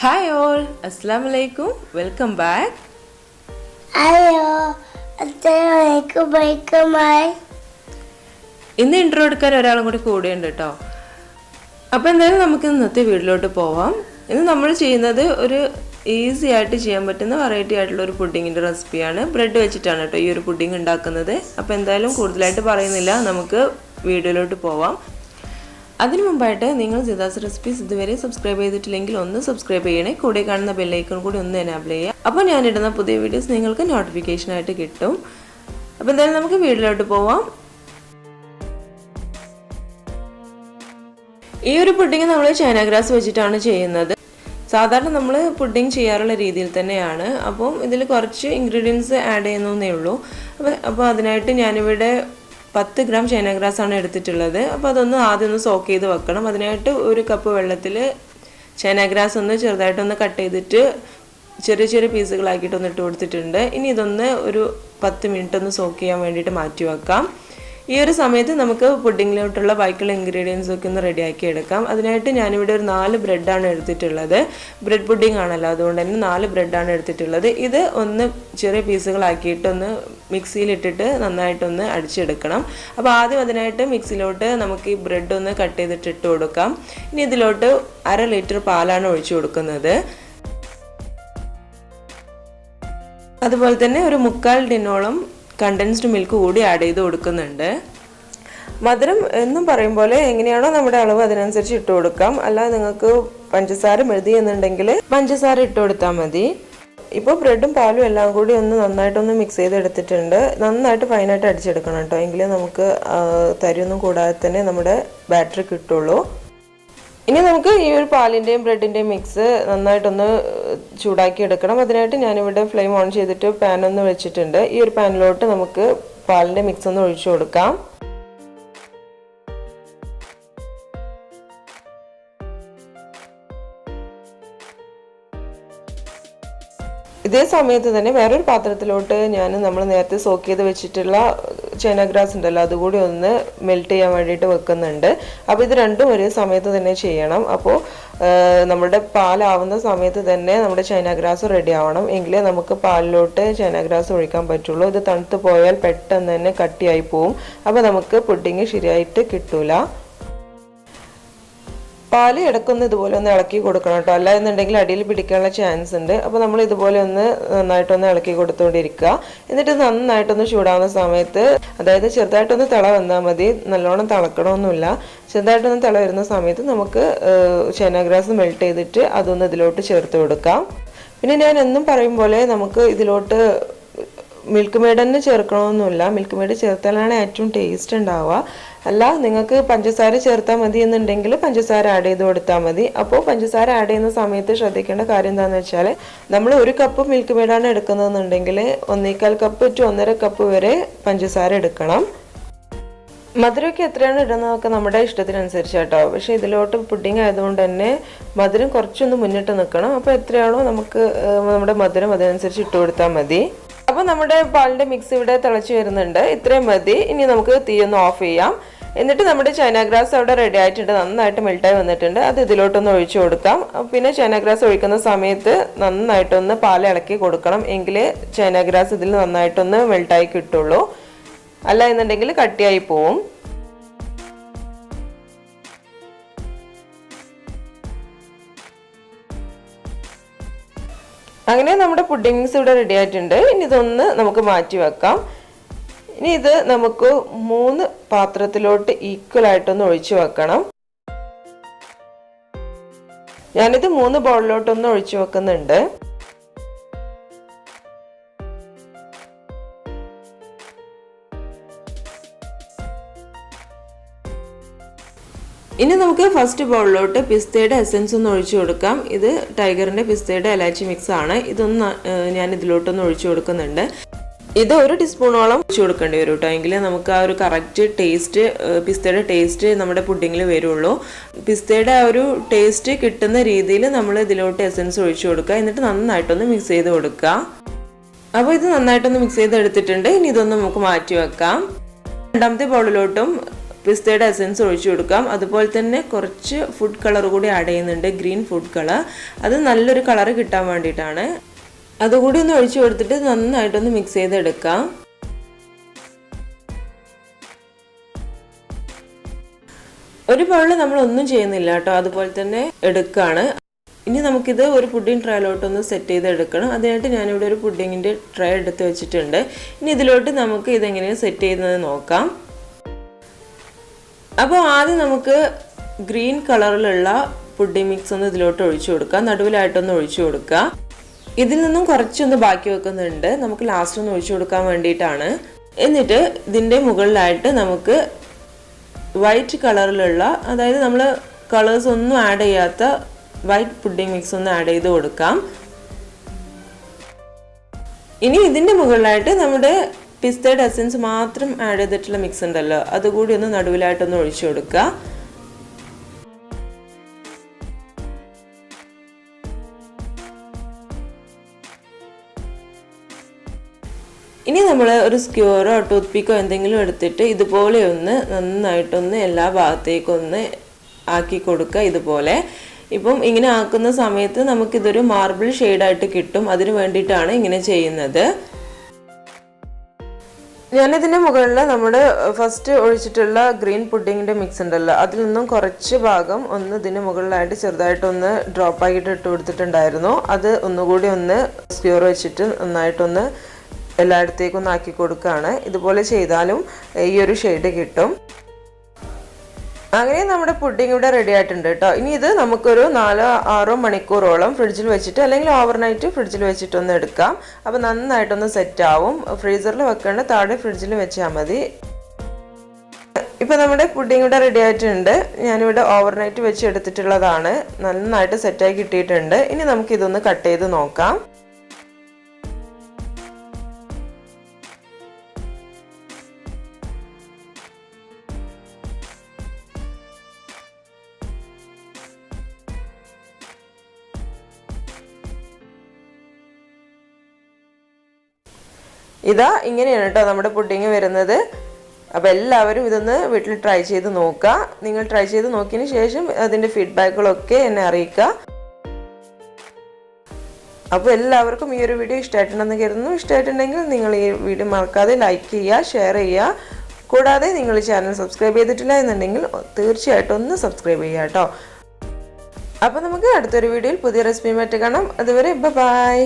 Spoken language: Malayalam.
Hi all, Assalamu alaikum, welcome back. Hello, welcome. ഇന്ന് ഇൻട്രോ എടുക്കാൻ ഒരാളും കൂടി കൂടെയുണ്ട് കേട്ടോ. അപ്പോൾ എന്തായാലും നമുക്ക് ഇന്നത്തെ വീഡിയോയിലോട്ട് പോവാം. ഇന്ന് നമ്മൾ ചെയ്യുന്നത് ഒരു ഈസി ആയിട്ട് ചെയ്യാൻ പറ്റുന്ന വെറൈറ്റി ആയിട്ടുള്ള ഒരു പുഡിങ്ങിൻ്റെ റെസിപ്പിയാണ്. ബ്രെഡ് വെച്ചിട്ടാണ് കേട്ടോ ഈ ഒരു പുഡിങ് ഉണ്ടാക്കുന്നത്. അപ്പോൾ എന്തായാലും കൂടുതലായിട്ട് പറയുന്നില്ല, നമുക്ക് വീഡിയോയിലോട്ട് പോവാം. അതിനു മുമ്പായിട്ട് നിങ്ങൾ സിദാസ് റെസിപ്പീസ് ഇതുവരെ സബ്സ്ക്രൈബ് ചെയ്തിട്ടില്ലെങ്കിൽ ഒന്ന് സബ്സ്ക്രൈബ് ചെയ്യണേ. കൂടെ കാണുന്ന ബെല്ലൈക്കൺ കൂടി ഒന്ന് എനാബിൾ ചെയ്യുക. അപ്പോൾ ഞാനിടുന്ന പുതിയ വീഡിയോസ് നിങ്ങൾക്ക് നോട്ടിഫിക്കേഷനായിട്ട് കിട്ടും. അപ്പോൾ എന്തായാലും നമുക്ക് വീഡിയോയിലോട്ട് പോവാം. ഈ ഒരു പുഡിങ് നമ്മൾ ചൈന ഗ്രാസ് വെച്ചിട്ടാണ് ചെയ്യുന്നത്. സാധാരണ നമ്മൾ പുഡിങ് ചെയ്യാറുള്ള രീതിയിൽ തന്നെയാണ്. അപ്പം ഇതിൽ കുറച്ച് ഇൻഗ്രീഡിയൻസ് ആഡ് ചെയ്യുന്നേ ഉള്ളൂ. അപ്പോൾ അതിനായിട്ട് ഞാനിവിടെ 10 ഗ്രാം ചൈന ഗ്രാസ് ആണ് എടുത്തിട്ടുള്ളത്. അപ്പോൾ അതൊന്ന് ആദ്യം ഒന്ന് സോക്ക് ചെയ്ത് വെക്കണം. അതിനായിട്ട് ഒരു കപ്പ് വെള്ളത്തിൽ ചൈന ഗ്രാസ് ഒന്ന് ചെറുതായിട്ടൊന്ന് കട്ട് ചെയ്തിട്ട് ചെറിയ ചെറിയ പീസുകളാക്കിയിട്ടൊന്ന് ഇട്ട് കൊടുത്തിട്ടുണ്ട്. ഇനി ഇതൊന്ന് ഒരു 10 മിനിറ്റ് ഒന്ന് സോക്ക് ചെയ്യാൻ വേണ്ടിയിട്ട് മാറ്റി വെക്കാം. ഈ ഒരു സമയത്ത് നമുക്ക് പുഡിങ്ങിലോട്ടുള്ള ബാക്കിയുള്ള ഇൻഗ്രീഡിയൻസ് ഒക്കെ ഒന്ന് റെഡിയാക്കി എടുക്കാം. അതിനായിട്ട് ഞാനിവിടെ ഒരു 4 ബ്രെഡാണ് എടുത്തിട്ടുള്ളത്. ബ്രെഡ് പുഡിംഗ് ആണല്ലോ, അതുകൊണ്ട് തന്നെ 4 ബ്രെഡാണ് എടുത്തിട്ടുള്ളത്. ഇത് ഒന്ന് ചെറിയ പീസുകളാക്കിയിട്ടൊന്ന് മിക്സിയിലിട്ടിട്ട് നന്നായിട്ടൊന്ന് അടിച്ചെടുക്കണം. അപ്പോൾ ആദ്യം അതിനായിട്ട് മിക്സിയിലോട്ട് നമുക്ക് ഈ ബ്രെഡ് ഒന്ന് കട്ട് ചെയ്തിട്ട് ഇട്ട് കൊടുക്കാം. ഇനി ഇതിലോട്ട് 1/2 ലിറ്റർ പാലാണ് ഒഴിച്ചു കൊടുക്കുന്നത്. അതുപോലെ തന്നെ ഒരു 1/4 ടിന്നോളം കണ്ടൻസ്ഡ് മിൽക്ക് കൂടി ആഡ് ചെയ്ത് കൊടുക്കുന്നുണ്ട്. മധുരം എന്നും പറയും പോലെ എങ്ങനെയാണോ നമ്മുടെ അളവ് അതിനനുസരിച്ച് ഇട്ട് കൊടുക്കാം. അല്ലാതെ നിങ്ങൾക്ക് പഞ്ചസാര മതി എന്നുണ്ടെങ്കിൽ പഞ്ചസാര ഇട്ട് കൊടുത്താൽ മതി. ഇപ്പോൾ ബ്രെഡും പാലും എല്ലാം കൂടി ഒന്ന് നന്നായിട്ടൊന്ന് മിക്സ് ചെയ്തെടുത്തിട്ടുണ്ട്. നന്നായിട്ട് ഫൈനായിട്ട് അടിച്ചെടുക്കണം കേട്ടോ, എങ്കിലേ നമുക്ക് തരിയൊന്നും കൂടാതെ തന്നെ നമ്മുടെ ബാറ്ററി കിട്ടുള്ളൂ. ഇനി നമുക്ക് ഈ ഒരു പാലിൻ്റെയും ബ്രെഡിൻ്റെയും മിക്സ് നന്നായിട്ടൊന്ന് ചൂടാക്കി എടുക്കണം. അതിനായിട്ട് ഞാനിവിടെ ഫ്ലെയിം ഓൺ ചെയ്തിട്ട് പാൻ ഒന്ന് വെച്ചിട്ടുണ്ട്. ഈ ഒരു പാനിലോട്ട് നമുക്ക് പാലിൻ്റെ മിക്സ് ഒന്ന് ഒഴിച്ചു കൊടുക്കാം. ഇതേ സമയത്ത് തന്നെ വേറൊരു പാത്രത്തിലോട്ട് നമ്മൾ നേരത്തെ സോക്ക് ചെയ്ത് വെച്ചിട്ടുള്ള ചൈന ഗ്രാസ് ഉണ്ടല്ലോ, അതുകൂടി ഒന്ന് മെൽറ്റ് ചെയ്യാൻ വേണ്ടിയിട്ട് വെക്കുന്നുണ്ട്. അപ്പോൾ ഇത് രണ്ടും ഒരേ സമയത്ത് തന്നെ ചെയ്യണം. അപ്പോൾ നമ്മുടെ പാലാവുന്ന സമയത്ത് തന്നെ നമ്മുടെ ചൈന ഗ്രാസ് റെഡി ആവണം, എങ്കിലേ നമുക്ക് പാലിലോട്ട് ചൈന ഗ്രാസ് ഒഴിക്കാൻ പറ്റുള്ളൂ. ഇത് തണുത്ത് പോയാൽ പെട്ടെന്ന് തന്നെ കട്ടിയായി പോവും. അപ്പോൾ നമുക്ക് പുഡിങ് ശരിയായിട്ട് കിട്ടൂല. പാല് ഇടക്കൊന്ന് ഇതുപോലെ ഒന്ന് ഇളക്കി കൊടുക്കണം കേട്ടോ, അല്ല എന്നുണ്ടെങ്കിൽ അടിയിൽ പിടിക്കാനുള്ള ചാൻസ് ഉണ്ട്. അപ്പോൾ നമ്മൾ ഇതുപോലെ ഒന്ന് നന്നായിട്ടൊന്ന് ഇളക്കി കൊടുത്തുകൊണ്ടിരിക്കുക. എന്നിട്ട് നന്നായിട്ടൊന്ന് ചൂടാവുന്ന സമയത്ത്, അതായത് ചെറുതായിട്ടൊന്ന് തിള വന്നാൽ മതി, നല്ലോണം തിളക്കണമൊന്നുമില്ല. ചെറുതായിട്ടൊന്ന് തിള വരുന്ന സമയത്ത് നമുക്ക് ചൈന ഗ്രാസ് മെൽറ്റ് ചെയ്തിട്ട് അതൊന്ന് ഇതിലോട്ട് ചേർത്ത് കൊടുക്കാം. പിന്നെ ഞാൻ എന്നും പറയും പോലെ നമുക്ക് ഇതിലോട്ട് മിൽക്ക് മെയ്ഡ് തന്നെ ചേർക്കണമെന്നില്ല. മിൽക്ക് മെയ്ഡ് ചേർത്താലാണ് ഏറ്റവും ടേസ്റ്റ് ഉണ്ടാവുക. അല്ല നിങ്ങൾക്ക് പഞ്ചസാര ചേർത്താൽ മതി എന്നുണ്ടെങ്കിൽ പഞ്ചസാര ആഡ് ചെയ്ത് കൊടുത്താൽ മതി. അപ്പോൾ പഞ്ചസാര ആഡ് ചെയ്യുന്ന സമയത്ത് ശ്രദ്ധിക്കേണ്ട കാര്യം എന്താണെന്ന് വെച്ചാൽ, നമ്മൾ 1 കപ്പ് മിൽക്ക് മെയ്ഡാണ് എടുക്കുന്നതെന്നുണ്ടെങ്കിൽ 1/4 കപ്പ് to 1.5 കപ്പ് വരെ പഞ്ചസാര എടുക്കണം. മധുരമൊക്കെ എത്രയാണ് ഇടുന്നതൊക്കെ നമ്മുടെ ഇഷ്ടത്തിനനുസരിച്ച് കേട്ടോ. പക്ഷേ ഇതിലോട്ട് പുഡിങ് ആയതുകൊണ്ട് തന്നെ മധുരം കുറച്ചൊന്ന് മുന്നിട്ട് നിൽക്കണം. അപ്പോൾ എത്രയാണോ നമുക്ക് നമ്മുടെ മധുരം അതിനനുസരിച്ച് ഇട്ട് കൊടുത്താൽ മതി. അപ്പോൾ നമ്മുടെ പാലിൻ്റെ മിക്സ് ഇവിടെ തിളച്ച് വരുന്നുണ്ട്. ഇത്രയും മതി. ഇനി നമുക്ക് തീ ഒന്ന് ഓഫ് ചെയ്യാം. എന്നിട്ട് നമ്മുടെ ചൈന ഗ്രാസ് അവിടെ റെഡി ആയിട്ടുണ്ട്, നന്നായിട്ട് മെൽട്ടായി വന്നിട്ടുണ്ട്. അത് ഇതിലോട്ടൊന്ന് ഒഴിച്ചു കൊടുക്കാം. പിന്നെ ചൈന ഗ്രാസ് ഒഴിക്കുന്ന സമയത്ത് നന്നായിട്ടൊന്ന് പാൽ ഇളക്കി കൊടുക്കണം, എങ്കിലേ ചൈന ഗ്രാസ് ഇതിൽ നന്നായിട്ടൊന്ന് മെൽട്ടായി കിട്ടുള്ളൂ. അല്ല എന്നുണ്ടെങ്കിൽ കട്ടിയായി പോവും. അങ്ങനെ നമ്മുടെ പുഡിങ്സ് ഇവിടെ റെഡി ആയിട്ടുണ്ട്. ഇനി ഇതൊന്ന് നമുക്ക് മാറ്റി വെക്കാം. ഇനി ഇത് നമുക്ക് 3 പാത്രത്തിലോട്ട് ഈക്വൽ ആയിട്ടൊന്ന് ഒഴിച്ചു വെക്കണം. ഞാനിത് 3 ബൗളിലോട്ടൊന്ന് ഒഴിച്ചു വെക്കുന്നുണ്ട്. ഇനി നമുക്ക് ഫസ്റ്റ് ബൗളിലോട്ട് പിസ്തയുടെ എസൻസ് ഒന്ന് ഒഴിച്ചു കൊടുക്കാം. ഇത് ടൈഗറിൻ്റെ പിസ്തയുടെ ഇലാച്ചി മിക്സ് ആണ്. ഇതൊന്ന് ഞാൻ ഇതിലോട്ടൊന്ന് ഒഴിച്ചു കൊടുക്കുന്നുണ്ട്. ഇത് 1 ടീസ്പൂണോളം ഒഴിച്ചു കൊടുക്കേണ്ടി വരും കേട്ടോ, എങ്കിലേ നമുക്ക് ആ ഒരു കറക്റ്റ് ടേസ്റ്റ്, പിസ്തയുടെ ടേസ്റ്റ് നമ്മുടെ പുഡിങ്ങിൽ വരുള്ളൂ. പിസ്തയുടെ ആ ഒരു ടേസ്റ്റ് കിട്ടുന്ന രീതിയിൽ നമ്മൾ ഇതിലോട്ട് എസൻസ് ഒഴിച്ചു കൊടുക്കുക. എന്നിട്ട് നന്നായിട്ടൊന്ന് മിക്സ് ചെയ്ത് കൊടുക്കുക. അപ്പോൾ ഇത് നന്നായിട്ടൊന്ന് മിക്സ് ചെയ്ത് എടുത്തിട്ടുണ്ട്. ഇനി ഇതൊന്ന് നമുക്ക് മാറ്റി വെക്കാം. രണ്ടാമത്തെ ബൗളിലോട്ടും പിസ്തയുടെ എസൻസ് ഒഴിച്ചു കൊടുക്കാം. അതുപോലെ തന്നെ കുറച്ച് ഫുഡ് കളർ കൂടി ആഡ് ചെയ്യുന്നുണ്ട്, ഗ്രീൻ ഫുഡ് കളർ. അത് നല്ലൊരു കളർ കിട്ടാൻ വേണ്ടിയിട്ടാണ്. അതുകൂടി ഒന്ന് ഒഴിച്ചു കൊടുത്തിട്ട് നന്നായിട്ടൊന്ന് മിക്സ് ചെയ്തെടുക്കാം. ഒരു ബൗളിൽ നമ്മളൊന്നും ചെയ്യുന്നില്ല കേട്ടോ, അതുപോലെ തന്നെ എടുക്കുകയാണ്. ഇനി നമുക്കിത് ഒരു പുഡിംഗ് ട്രേയിലോട്ടൊന്ന് സെറ്റ് ചെയ്തെടുക്കണം. അതിനായിട്ട് ഞാനിവിടെ ഒരു പുഡിങ്ങിൻ്റെ ട്രേ എടുത്ത് വെച്ചിട്ടുണ്ട്. ഇനി ഇതിലോട്ട് നമുക്ക് ഇതെങ്ങനെയാണ് സെറ്റ് ചെയ്യുന്നത് നോക്കാം. അപ്പോൾ ആദ്യം നമുക്ക് ഗ്രീൻ കളറിലുള്ള പുഡിംഗ് മിക്സ് ഒന്ന് ഇതിലോട്ട് ഒഴിച്ചു കൊടുക്കാം. നടുവിലായിട്ടൊന്ന് ഒഴിച്ചു കൊടുക്കുക. ഇതിൽ നിന്നും കുറച്ചൊന്ന് ബാക്കി വെക്കുന്നുണ്ട്, നമുക്ക് ലാസ്റ്റ് ഒന്ന് ഒഴിച്ചു കൊടുക്കാൻ വേണ്ടിയിട്ടാണ്. എന്നിട്ട് ഇതിൻ്റെ മുകളിലായിട്ട് നമുക്ക് വൈറ്റ് കളറിലുള്ള, അതായത് നമ്മൾ കളേഴ്സ് ഒന്നും ആഡ് ചെയ്യാത്ത വൈറ്റ് പുഡിംഗ് മിക്സ് ഒന്ന് ആഡ് ചെയ്ത് കൊടുക്കാം. ഇനി ഇതിൻ്റെ മുകളിലായിട്ട് നമ്മുടെ പിസ്തയുടെ എസൻസ് മാത്രം ആഡ് ചെയ്തിട്ടുള്ള മിക്സ് ഉണ്ടല്ലോ, അതുകൂടി ഒന്ന് നടുവിലായിട്ടൊന്ന് ഒഴിച്ചു കൊടുക്കുക. ഇനി നമ്മൾ ഒരു സ്ക്യൂറോ ടൂത്ത് പിക്കോ എന്തെങ്കിലും എടുത്തിട്ട് ഇതുപോലെ ഒന്ന് നന്നായിട്ടൊന്ന് എല്ലാ ഭാഗത്തേക്കൊന്ന് ആക്കി കൊടുക്കുക. ഇതുപോലെ ഇപ്പം ഇങ്ങനെ ആക്കുന്ന സമയത്ത് നമുക്കിതൊരു മാർബിൾ ഷെയ്ഡായിട്ട് കിട്ടും. അതിന് വേണ്ടിയിട്ടാണ് ഇങ്ങനെ ചെയ്യുന്നത്. ഞാനിതിൻ്റെ മുകളിൽ നമ്മുടെ ഫസ്റ്റ് ഒഴിച്ചിട്ടുള്ള ഗ്രീൻ പുഡിങ്ങിൻ്റെ മിക്സ് ഉണ്ടല്ലോ, അതിൽ നിന്നും കുറച്ച് ഭാഗം ഒന്ന് ഇതിന് മുകളിലായിട്ട് ചെറുതായിട്ടൊന്ന് ഡ്രോപ്പ് ആക്കിയിട്ട് ഇട്ട് കൊടുത്തിട്ടുണ്ടായിരുന്നു. അത് ഒന്നുകൂടി ഒന്ന് സ്ക്യൂർ വെച്ചിട്ട് നന്നായിട്ടൊന്ന് എല്ലായിടത്തേക്കും ഒന്ന് ആക്കി കൊടുക്കുകയാണ്. ഇതുപോലെ ചെയ്താലും ഈ ഒരു ഷെയ്ഡ് കിട്ടും. അങ്ങനെ നമ്മുടെ പുഡിംഗ് ഇവിടെ റെഡി ആയിട്ടുണ്ട് കേട്ടോ. ഇനി ഇത് നമുക്കൊരു 4-6 മണിക്കൂറോളം ഫ്രിഡ്ജിൽ വെച്ചിട്ട് അല്ലെങ്കിൽ ഓവർനൈറ്റ് ഫ്രിഡ്ജിൽ വെച്ചിട്ടൊന്ന് എടുക്കാം. അപ്പോൾ നന്നായിട്ടൊന്ന് സെറ്റ് ആവും. ഫ്രീസറിൽ വെക്കേണ്ട, താഴെ ഫ്രിഡ്ജിൽ വെച്ചാൽ മതി. ഇപ്പം നമ്മുടെ പുഡിംഗ് ഇവിടെ റെഡി ആയിട്ടുണ്ട്. ഞാനിവിടെ ഓവർനൈറ്റ് വെച്ച് എടുത്തിട്ടുള്ളതാണ്. നന്നായിട്ട് സെറ്റായി കിട്ടിയിട്ടുണ്ട്. ഇനി നമുക്കിതൊന്ന് കട്ട് ചെയ്ത് നോക്കാം. ഇതാ ഇങ്ങനെയാണ് കേട്ടോ നമ്മുടെ പുഡിങ് വരുന്നത്. അപ്പോൾ എല്ലാവരും ഇതൊന്ന് വീട്ടിൽ ട്രൈ ചെയ്ത് നോക്കുക. നിങ്ങൾ ട്രൈ ചെയ്ത് നോക്കിയതിന് ശേഷം അതിൻ്റെ ഫീഡ്ബാക്കുകളൊക്കെ എന്നെ അറിയിക്കുക. അപ്പോൾ എല്ലാവർക്കും ഈ ഒരു വീഡിയോ ഇഷ്ടമായിട്ടുണ്ടെന്ന് കരുതുന്നു. ഇഷ്ടമായിട്ടുണ്ടെങ്കിൽ നിങ്ങൾ ഈ വീഡിയോ മറക്കാതെ ലൈക്ക് ചെയ്യുക, ഷെയർ ചെയ്യുക. കൂടാതെ നിങ്ങൾ ഈ ചാനൽ സബ്സ്ക്രൈബ് ചെയ്തിട്ടില്ല എന്നുണ്ടെങ്കിൽ തീർച്ചയായിട്ടും ഒന്ന് സബ്സ്ക്രൈബ് ചെയ്യുക കേട്ടോ. അപ്പോൾ നമുക്ക് അടുത്തൊരു വീഡിയോയിൽ പുതിയ റെസിപ്പിയുമായിട്ട് കാണാം. അതുവരെ ബൈ.